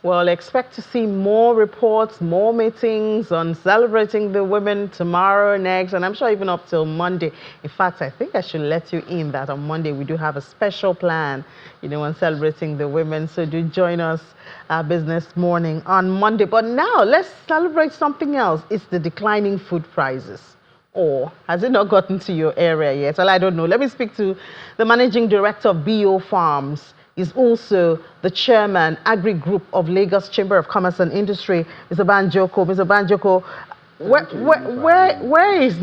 Well, expect to see more reports, more meetings on celebrating the women tomorrow, next, and I'm sure even up till Monday. In fact, I think I should let you in that on Monday we do have a special plan, on celebrating the women. So do join us business morning on Monday. But now let's celebrate something else. It's the declining food prices. Or has it not gotten to your area yet? Well, I don't know. Let me speak to the managing director of BO Farms. Is also the chairman, Agri Group of Lagos Chamber of Commerce and Industry, Mr. Banjoko. Mr. Banjoko, where is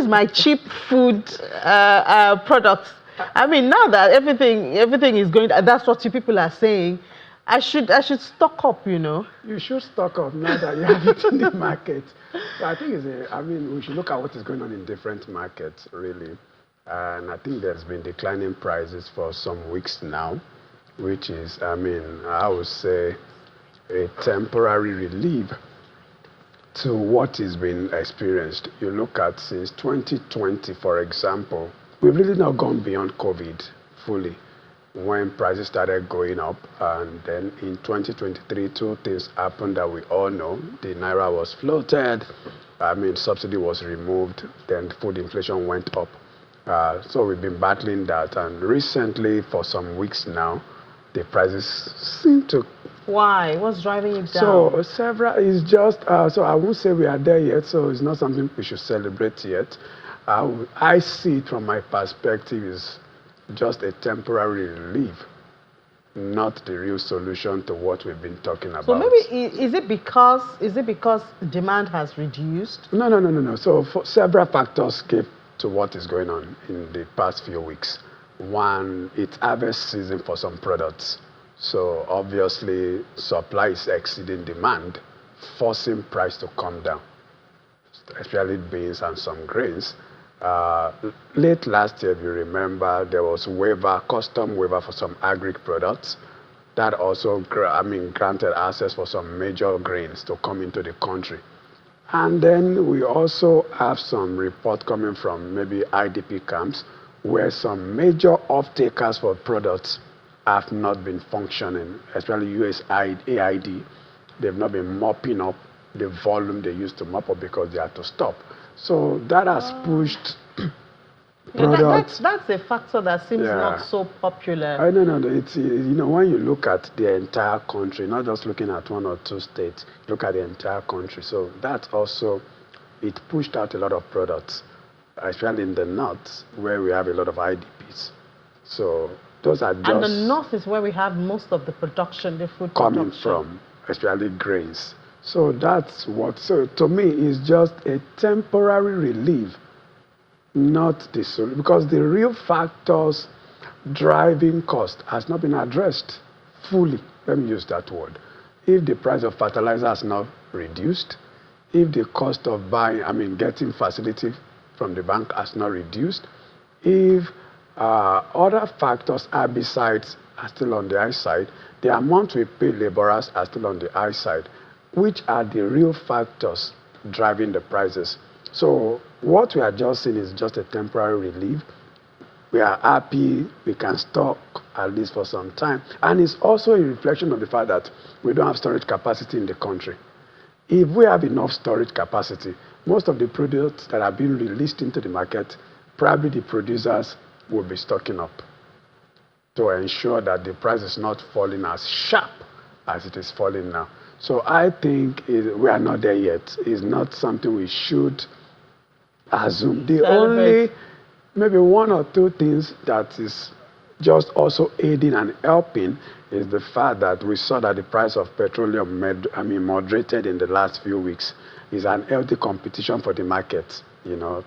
my cheap food products? I mean, now that everything is going, that's what you people are saying. I should stock up, You should stock up now that you have it in the market. So I think we should look at what is going on in different markets, really. And I think there's been declining prices for some weeks now, which is, I would say, a temporary relief to what is being experienced. You look at since 2020, for example, we've really not gone beyond COVID fully when prices started going up. And then in 2023, two things happened that we all know. The Naira was floated, subsidy was removed, then food inflation went up. So we've been battling that, and recently, for some weeks now, the prices seem to... Why? What's driving it down? So several is just, so I won't say we are there yet, so it's not something we should celebrate yet. I see it from my perspective is just a temporary relief, not the real solution to what we've been talking about. So maybe, is it because demand has reduced? No. So several factors came to what is going on in the past few weeks. One, it's harvest season for some products. So obviously, supply is exceeding demand, forcing price to come down, especially beans and some grains. Late last year, if you remember, there was custom waiver for some agri products. That also, granted access for some major grains to come into the country. And then we also have some report coming from maybe IDP camps where some major off-takers for products have not been functioning, especially USAID. They've not been mopping up the volume they used to mop up because they had to stop. So that has pushed products. That's a factor that seems not so popular. No. It's, when you look at the entire country, not just looking at one or two states, look at the entire country. So that also, it pushed out a lot of products, especially in the north, where we have a lot of IDPs. So those are just... And the north is where we have most of the production, the food coming production. from, especially grains. So that's what, so to me, is just a temporary relief, not the solution, because the real factors driving cost has not been addressed fully. Let me use that word. If the price of fertilizer has not reduced, if the cost of buying, getting facility from the bank has not reduced, if other factors are still on the high side, the amount we pay laborers are still on the high side, which are the real factors driving the prices. So what we are just seeing is just a temporary relief. We are happy we can stock at least for some time. And it's also a reflection of the fact that we don't have storage capacity in the country. If we have enough storage capacity, most of the products that are being released into the market, probably the producers will be stocking up to ensure that the price is not falling as sharp as it is falling now. So I think we are not there yet. It's not something we should assume. The only, maybe one or two things that is just also aiding and helping is the fact that we saw that the price of petroleum moderated in the last few weeks. Is an healthy competition for the market.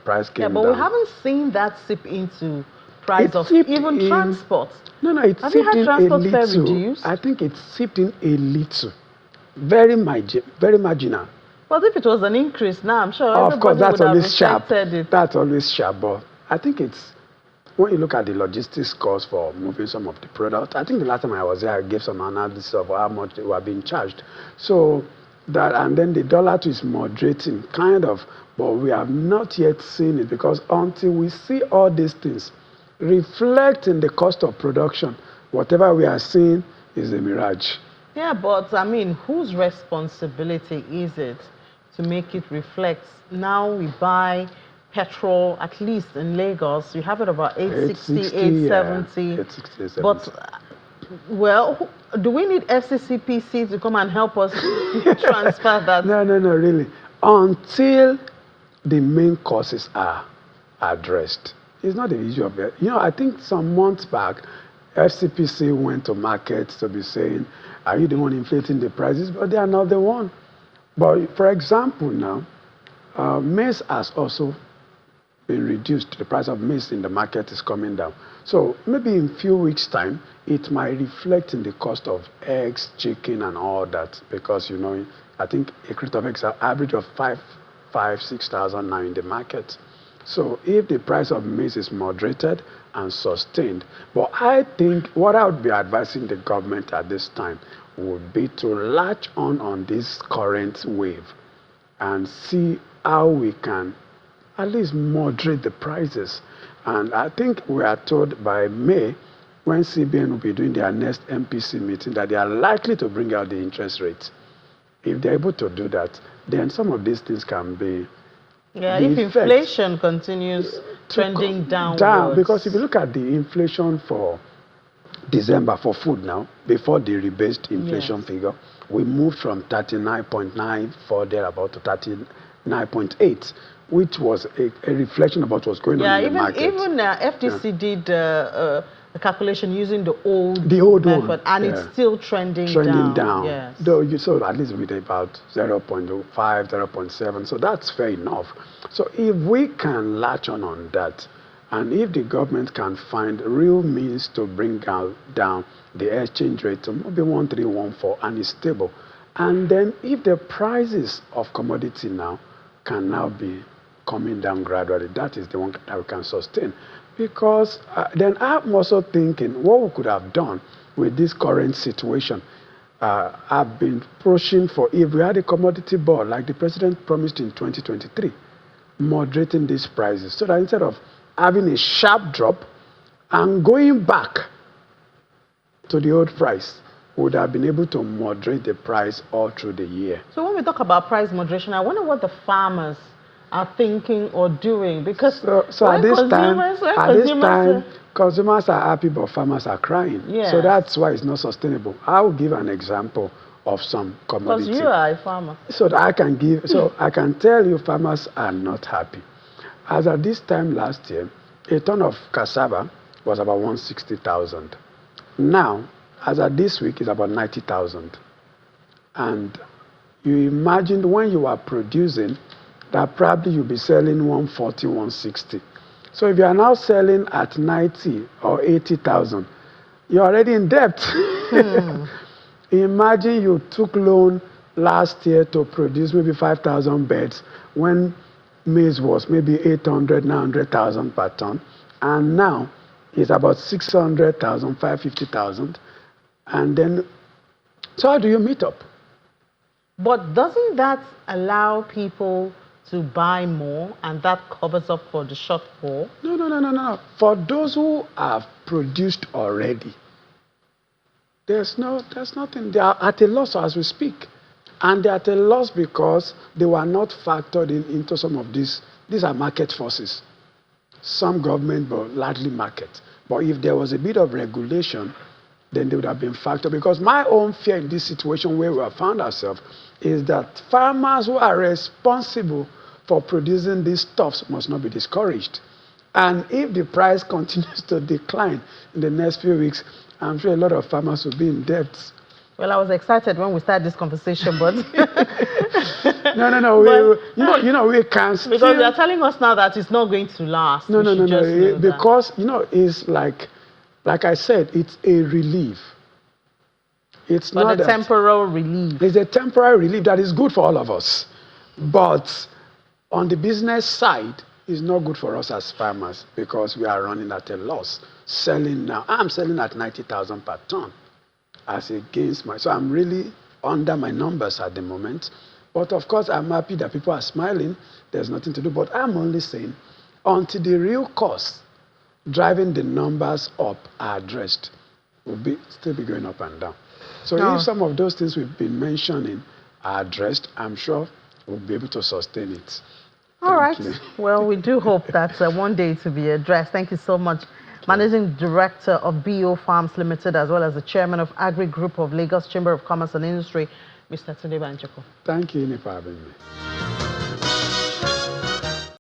Price came down. Yeah, but we haven't seen that seep into price of even transport. No, it's Have you had transport fare reduced? I think it's seeped in a little. Very marginal. But if it was an increase now, I'm sure of course, that's always sharp. It. That's always sharp. But I think it's, when you look at the logistics cost for moving some of the products, I think the last time I was there, I gave some analysis of how much they were being charged. So that, and then the dollar too is moderating, kind of, but we have not yet seen it, because until we see all these things reflect in the cost of production, whatever we are seeing is a mirage. Yeah, but I mean, whose responsibility is it to make it reflect? Now we buy petrol, at least in Lagos, you have it about 860, 860, 870. yeah. 860, 870. But, well, do we need FCCPC to come and help us transfer that? No, really. Until the main causes are addressed. It's not the issue of it. I think some months back, FCPC went to markets to be saying, are you the one inflating the prices? But they are not the one. But for example now, maize has also been reduced. The price of maize in the market is coming down. So maybe in a few weeks' time, it might reflect in the cost of eggs, chicken, and all that. Because, I think a crate of eggs are average of 6,000 now in the market. So if the price of maize is moderated and sustained, but I think what I would be advising the government at this time would be to latch on this current wave and see how we can at least moderate the prices. And I think we are told by May, when CBN will be doing their next MPC meeting, that they are likely to bring out the interest rates. If they're able to do that, then some of these things can be. Yeah, if inflation continues trending downwards. Because if you look at the inflation for December for food now, before the rebased inflation figure, we moved from 39.94 thereabout to 39.8, which was a reflection about what's going on in the market. Even FDC did a calculation using the old method, one, and it's still trending down. Yes. Though you saw at least with about 0.05, 0.7, so that's fair enough. So if we can latch on that, and if the government can find real means to bring down the exchange rate to maybe 1314 and it's stable, and then if the prices of commodity now can now be coming down gradually, that is the one that we can sustain. Because then I'm also thinking what we could have done with this current situation. I've been pushing for, if we had a commodity board like the president promised in 2023, moderating these prices so that instead of having a sharp drop and going back to the old price, would have been able to moderate the price all through the year. So when we talk about price moderation, I wonder what the farmers are thinking or doing, because so at this time, consumers are happy, but farmers are crying. Yes. So that's why it's not sustainable. I will give an example of some commodity. Because you are a farmer. So that I can give. So I can tell you, farmers are not happy. As at this time last year, a ton of cassava was about 160,000. Now, as at this week, it's about 90,000. And you imagine when you are producing, that probably you'll be selling 140, 160. So if you are now selling at 90 or 80,000, you're already in debt. Imagine you took loan last year to produce maybe 5,000 beds when maize was maybe 800, 900,000 per ton. And now it's about 600,000, 550,000. And then, so how do you meet up? But doesn't that allow people to buy more, and that covers up for the shortfall? No. For those who have produced already, there's nothing. They are at a loss as we speak. And they are at a loss because they were not factored into some of these. These are market forces. Some government, but largely market. But if there was a bit of regulation, then they would have been factored. Because my own fear in this situation where we have found ourselves is that farmers who are responsible for producing these stuffs must not be discouraged. And if the price continues to decline in the next few weeks, I'm sure a lot of farmers will be in debt. Well, I was excited when we started this conversation, but no. We can't. Because you are telling us now that it's not going to last. No. Because it's like I said, it's a relief. It's not a temporary relief. It's a temporary relief that is good for all of us, but on the business side, it's not good for us as farmers because we are running at a loss. Selling now, I'm selling at 90,000 per ton. As against so I'm really under my numbers at the moment. But of course, I'm happy that people are smiling. There's nothing to do. But I'm only saying, until the real costs driving the numbers up are addressed, will still be going up and down. So Oh. if some of those things we've been mentioning are addressed, I'm sure we'll be able to sustain it. All right. Thank you. Well, we do hope that one day to be addressed. Thank you so much. Managing Director of BO Farms Limited, as well as the Chairman of Agri Group of Lagos Chamber of Commerce and Industry, Mr. Tunde Banjoko. Thank you, Ine, for having me.